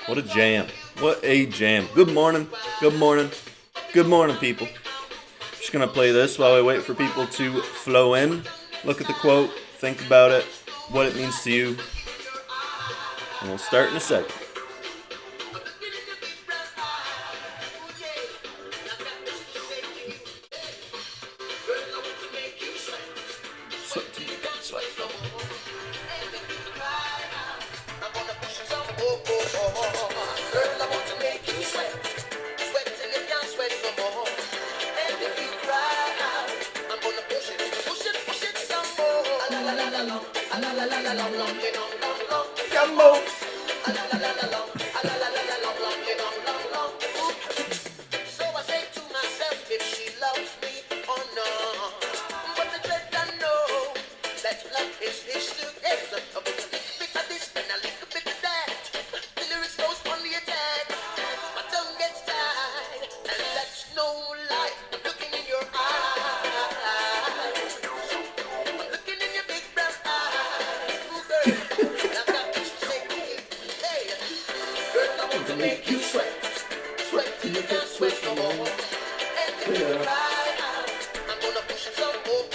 What a jam. What a jam. Good morning. Good morning. Good morning, people. Just going to play this while we wait for people to flow in. Look at the quote. Think about it. What it means to you. And we'll start in a second. Sweat till you got sweat. Jumbo. So I say to myself if she loves me or not. But the dread I know that love is history. A bit of this and a little bit of that. The lyrics goes on the attack. My tongue gets tied, and that's no lie. I'm looking in your eyes. I'm looking in your big brown eyes. Ooh, girl, I've got to say to you, hey, girl, I want to make you sweat. Sweat till you can't sweat no more. And if you cry out, I'm gonna push it some more.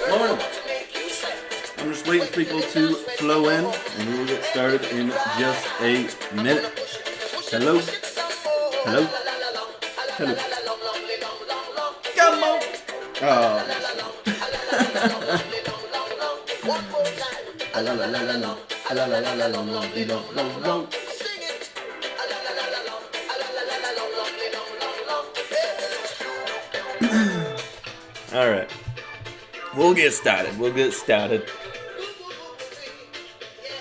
Girl, I want to make you sweat. I'm just waiting for people to flow in, and we will get started in just a minute. Hello? Hello? Hello? Come on! Oh. All right. We'll get started.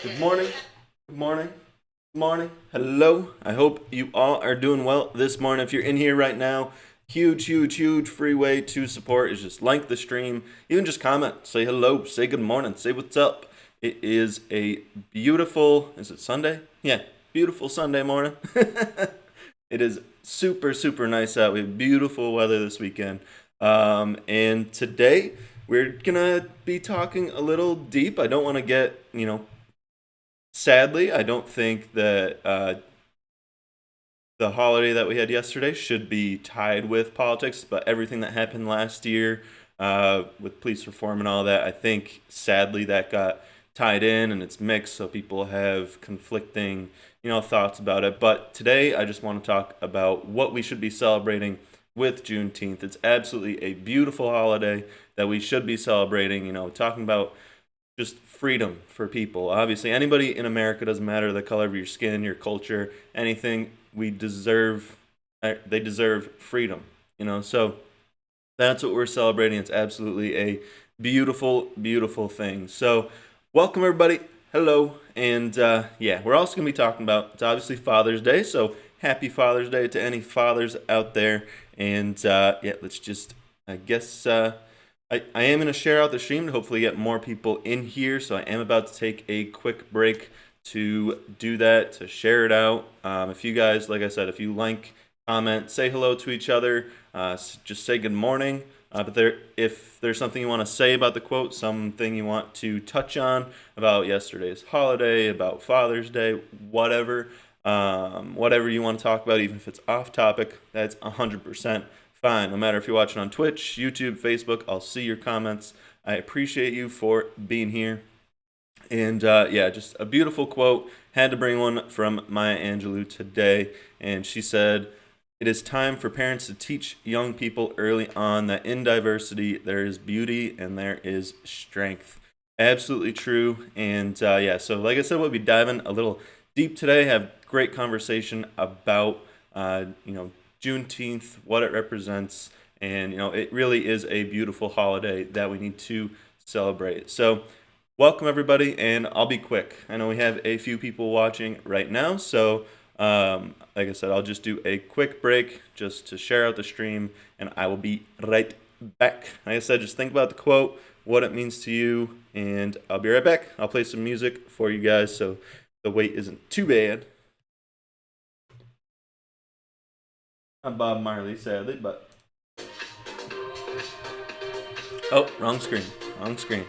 Good morning. Good morning. Good morning. Hello. I hope you all are doing well this morning. If you're in here right now, huge free way to support is just like the stream. Even just comment. Say hello. Say good morning. Say what's up. It is a beautiful, is it Sunday? Yeah, beautiful Sunday morning. It is super nice out. We have beautiful weather this weekend. And today we're going to be talking a little deep. I don't want to get, sadly, I don't think that the holiday that we had yesterday should be tied with politics, but everything that happened last year with police reform and all that, I think sadly that got tied in and it's mixed, so people have conflicting, thoughts about it. But today I just want to talk about what we should be celebrating with Juneteenth. It's absolutely a beautiful holiday that we should be celebrating, talking about just freedom for people. Obviously, anybody in America, doesn't matter the color of your skin, your culture, anything, they deserve freedom, so that's what we're celebrating. It's absolutely a beautiful thing. So welcome everybody. Hello. And we're also going to be talking about, it's obviously Father's Day, so happy Father's Day to any fathers out there. And let's just, I guess, I am going to share out the stream to hopefully get more people in here. So I am about to take a quick break to do that, to share it out. If you guys, like I said, if you like, comment, say hello to each other, just say good morning. But if there's something you want to say about the quote, something you want to touch on about yesterday's holiday, about Father's Day, whatever you want to talk about, even if it's off topic, that's 100% fine. No matter if you're watching on Twitch, YouTube, Facebook, I'll see your comments. I appreciate you for being here. And just a beautiful quote. Had to bring one from Maya Angelou today. And she said, "It is time for parents to teach young people early on that in diversity there is beauty and there is strength." Absolutely true. And so like I said, we'll be diving a little deep today. Have great conversation about Juneteenth, what it represents, and it really is a beautiful holiday that we need to celebrate. So welcome everybody, and I'll be quick. I know we have a few people watching right now, so like I said, I'll just do a quick break just to share out the stream, and I will be right back. Like I said, just think about the quote, what it means to you, and I'll be right back. I'll play some music for you guys so the wait isn't too bad. I'm Bob Marley, sadly, but Oh, wrong screen. Wrong screen.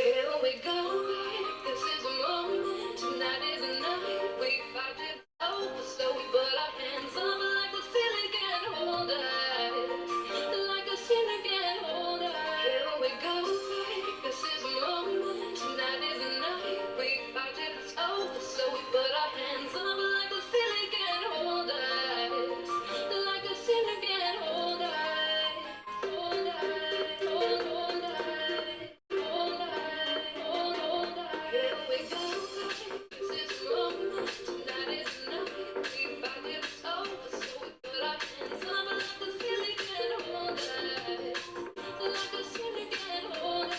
Here we go. This is a moment. Tonight is a night. We fight it over, so we put our hands up like the ceiling can hold us. Like the ceiling can hold us. Here we go. This is a moment. Tonight is a night. We fight it over, so we put our hands up like the ceiling can hold us. Like the ceiling can hold us. Hold us. Hold us. Here we go. This is the moment. Tonight is the night. We fight it over, so we put our hands up like the ceiling can hold us. Like the ceiling can hold us.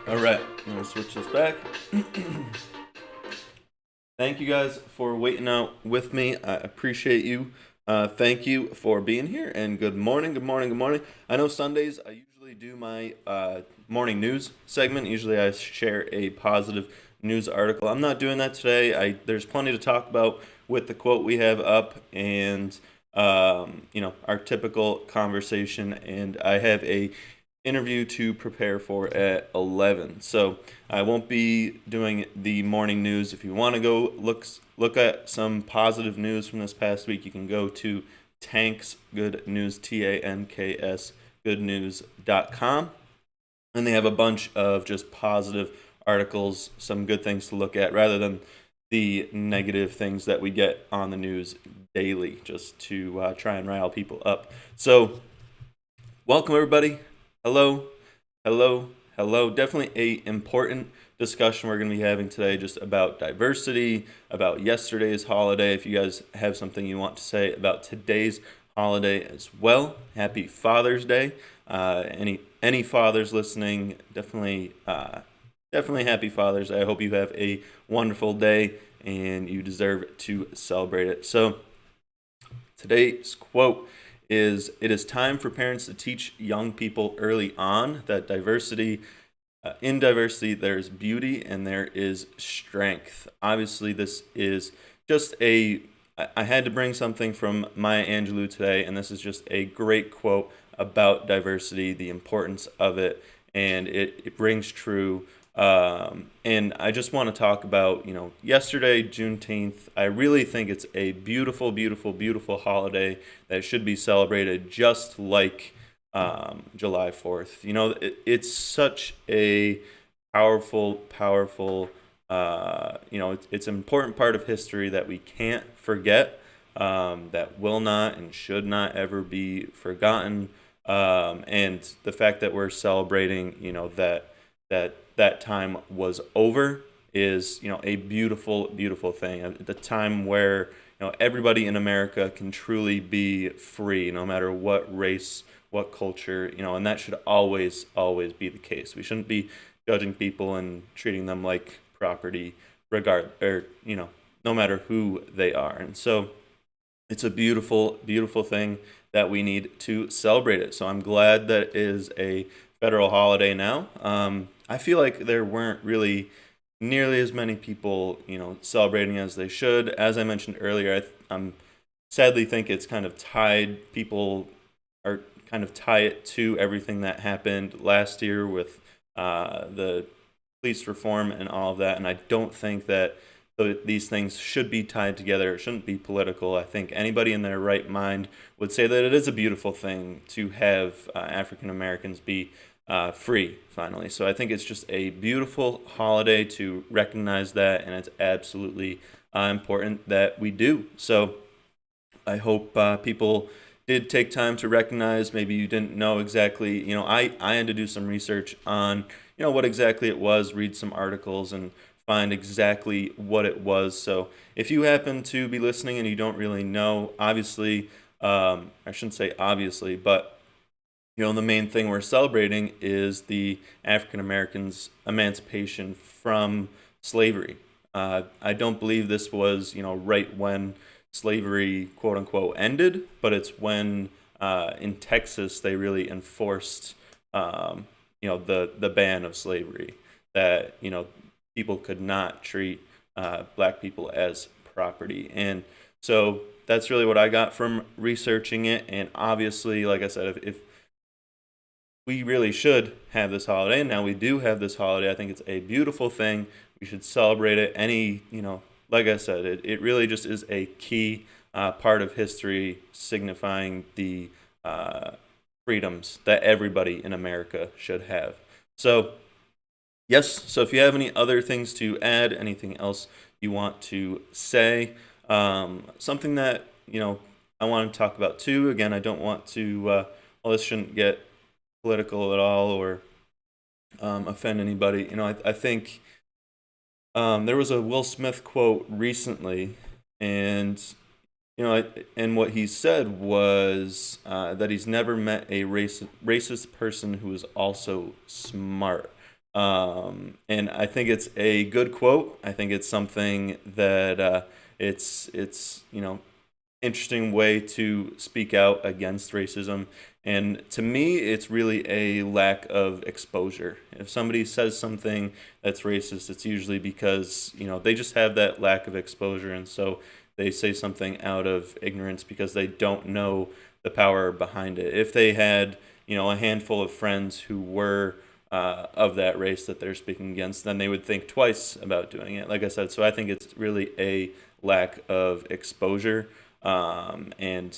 All right, I'm gonna switch this back. Thank you guys for waiting out with me. I appreciate you. Thank you for being here, and good morning, good morning, good morning. I know Sundays I usually do my morning news segment. Usually I share a positive news article. I'm not doing that today. There's plenty to talk about with the quote we have up, and our typical conversation. And I have a interview to prepare for at 11. So I won't be doing the morning news. If you want to go look at some positive news from this past week, you can go to Tanks Good News, TANKS goodnews.com. And they have a bunch of just positive articles, some good things to look at rather than the negative things that we get on the news daily, just to try and rile people up. So welcome everybody. Hello, hello, hello. Definitely a important discussion we're going to be having today, just about diversity, about yesterday's holiday. If you guys have something you want to say about today's holiday as well, happy Father's Day. Any fathers listening, definitely happy Father's Day. I hope you have a wonderful day and you deserve to celebrate it. So today's quote is, "It is time for parents to teach young people early on that in diversity there's beauty and there is strength." Obviously, this is just I had to bring something from Maya Angelou today, and this is just a great quote about diversity, the importance of it, and it rings true. And I just want to talk about, yesterday, Juneteenth. I really think it's a beautiful, beautiful, beautiful holiday that should be celebrated just like July 4th. It's such a powerful, powerful, it's an important part of history that we can't forget, that will not and should not ever be forgotten. And the fact that we're celebrating, that time was over is, a beautiful, beautiful thing. At the time where, everybody in America can truly be free, no matter what race, what culture, and that should always, always be the case. We shouldn't be judging people and treating them like property, no matter who they are. And so it's a beautiful, beautiful thing that we need to celebrate it. So I'm glad that it is a federal holiday now. I feel like there weren't really nearly as many people, celebrating as they should. As I mentioned earlier, I'm sadly think it's kind of tied. People are kind of tie it to everything that happened last year with the police reform and all of that. And I don't think that these things should be tied together. It shouldn't be political. I think anybody in their right mind would say that it is a beautiful thing to have African Americans be free finally. So I think it's just a beautiful holiday to recognize that, and it's absolutely important that we do. So I hope people did take time to recognize. Maybe you didn't know exactly. I had to do some research on what exactly it was, read some articles, and find exactly what it was. So if you happen to be listening and you don't really know, obviously, I shouldn't say obviously, but the main thing we're celebrating is the African Americans' emancipation from slavery. I don't believe this was, right when slavery, quote unquote, ended, but it's when in Texas they really enforced, the ban of slavery, that people could not treat black people as property. And so that's really what I got from researching it. And obviously, like I said, if we really should have this holiday, and now we do have this holiday, I think it's a beautiful thing. We should celebrate it. Like I said, it really just is a key part of history, signifying the freedoms that everybody in America should have. So yes, so if you have any other things to add, anything else you want to say, something that, I want to talk about too. Again, I don't want to, this shouldn't get political at all or offend anybody. I think there was a Will Smith quote recently, and, and what he said was that he's never met a racist person who is also smart. And I think it's a good quote. I think it's something that it's interesting way to speak out against racism. And to me, it's really a lack of exposure. If somebody says something that's racist, it's usually because they just have that lack of exposure, and so they say something out of ignorance because they don't know the power behind it. If they had a handful of friends who were of that race that they're speaking against, then they would think twice about doing it. Like I said, so I think it's really a lack of exposure, and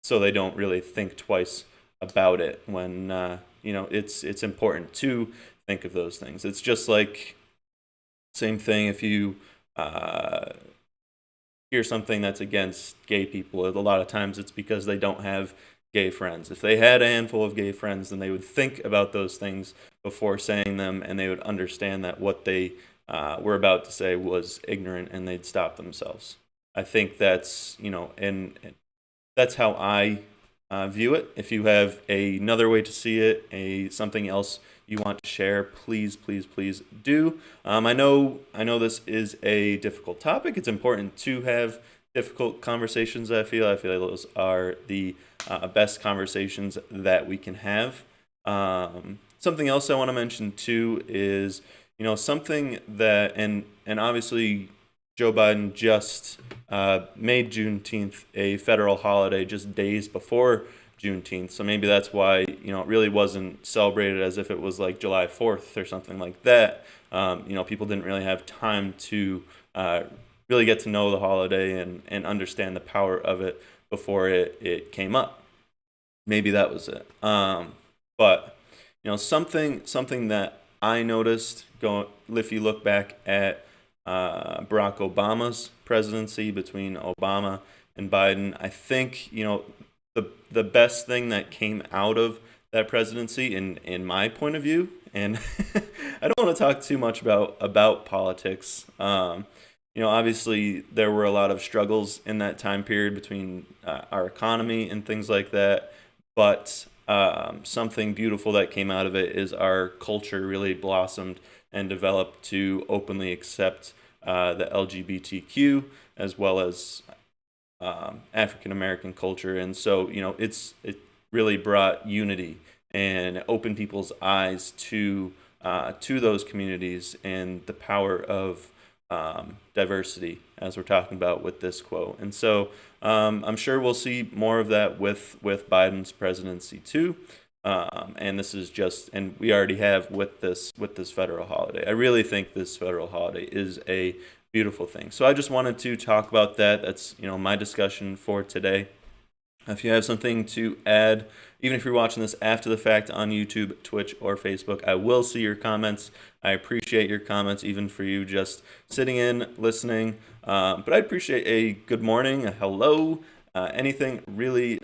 so they don't really think twice about it when it's important to think of those things. It's just like same thing if you hear something that's against gay people. A lot of times it's because they don't have gay friends. If they had a handful of gay friends, then they would think about those things before saying them, and they would understand that what they were about to say was ignorant, and they'd stop themselves. I think that's, and that's how I view it. If you have another way to see it, something else you want to share, please, please, please do. I know this is a difficult topic. It's important to have difficult conversations. I feel like those are the best conversations that we can have. Something else I want to mention too is, something that, and obviously Joe Biden just made Juneteenth a federal holiday just days before Juneteenth. So maybe that's why, it really wasn't celebrated as if it was like July 4th or something like that. People didn't really have time to really get to know the holiday and understand the power of it before it came up. Maybe that was it. But, something that I noticed, if you look back at Barack Obama's presidency, between Obama and Biden, I think, the best thing that came out of that presidency in my point of view. And I don't want to talk too much about politics. Obviously there were a lot of struggles in that time period between our economy and things like that. But something beautiful that came out of it is our culture really blossomed and developed to openly accept the LGBTQ as well as African American culture, and so it really brought unity and opened people's eyes to those communities and the power of diversity, as we're talking about with this quote. And so I'm sure we'll see more of that with Biden's presidency too. And this is just, and we already have with this federal holiday. I really think this federal holiday is a beautiful thing. So I just wanted to talk about that. That's my discussion for today. If you have something to add, even if you're watching this after the fact on YouTube, Twitch, or Facebook, I will see your comments. I appreciate your comments, even for you just sitting in, listening. But I appreciate a good morning, a hello, anything really,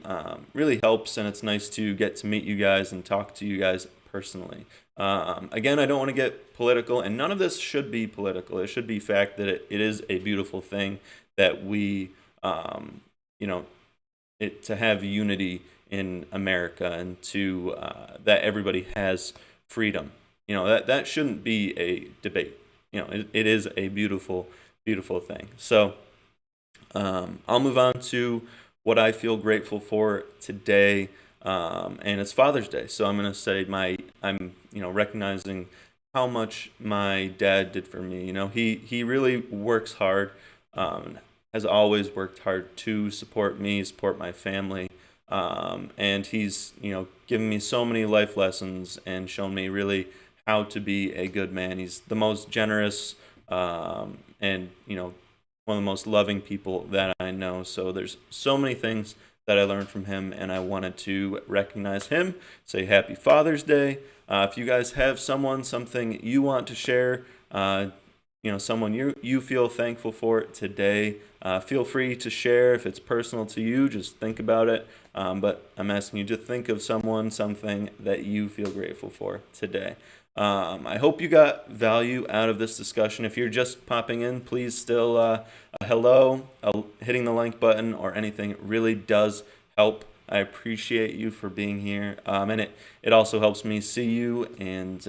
really helps, and it's nice to get to meet you guys and talk to you guys personally. Again, I don't want to get political, and none of this should be political. It should be fact that it is a beautiful thing that we, to have unity in America and to that everybody has freedom. That shouldn't be a debate. It is a beautiful, beautiful thing. So I'll move on to what I feel grateful for today, and it's Father's Day. So I'm going to say I'm recognizing how much my dad did for me. He really works hard, has always worked hard to support me, support my family, and he's given me so many life lessons and shown me really how to be a good man. He's the most generous and one of the most loving people that I know. So there's so many things that I learned from him, and I wanted to recognize him, say Happy Father's Day. If you guys have something you want to share, someone you feel thankful for today, feel free to share. If it's personal to you, just think about it. But I'm asking you to think of something that you feel grateful for today. I hope you got value out of this discussion. If you're just popping in, please still a hello, hitting the like button or anything really does help. I appreciate you for being here, and it also helps me see you, and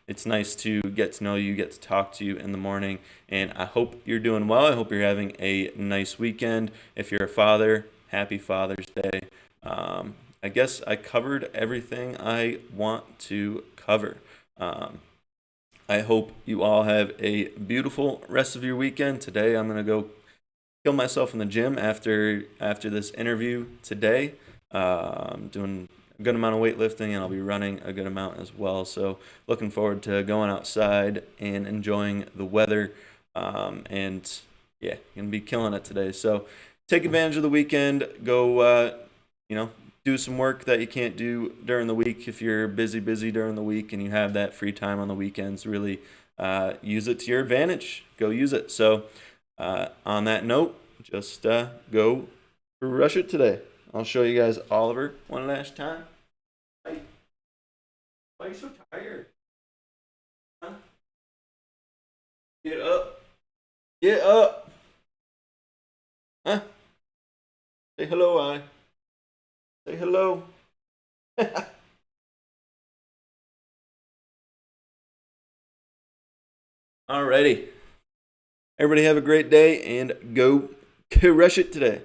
it's nice to get to know you, get to talk to you in the morning, and I hope you're doing well. I hope you're having a nice weekend. If you're a father, happy Father's Day. I guess I covered everything I want to cover. I hope you all have a beautiful rest of your weekend. Today I'm going to go kill myself in the gym after this interview today. Doing a good amount of weightlifting, and I'll be running a good amount as well. So looking forward to going outside and enjoying the weather. And yeah, gonna be killing it today. So take advantage of the weekend. Go, do some work that you can't do during the week. If you're busy during the week and you have that free time on the weekends, really use it to your advantage. Go use it. So on that note, just go rush it today. I'll show you guys Oliver one last time. Why are you so tired? Huh? Get up. Get up. Huh? Say hello, I. Say hello. Alrighty. Everybody have a great day and go crush it today.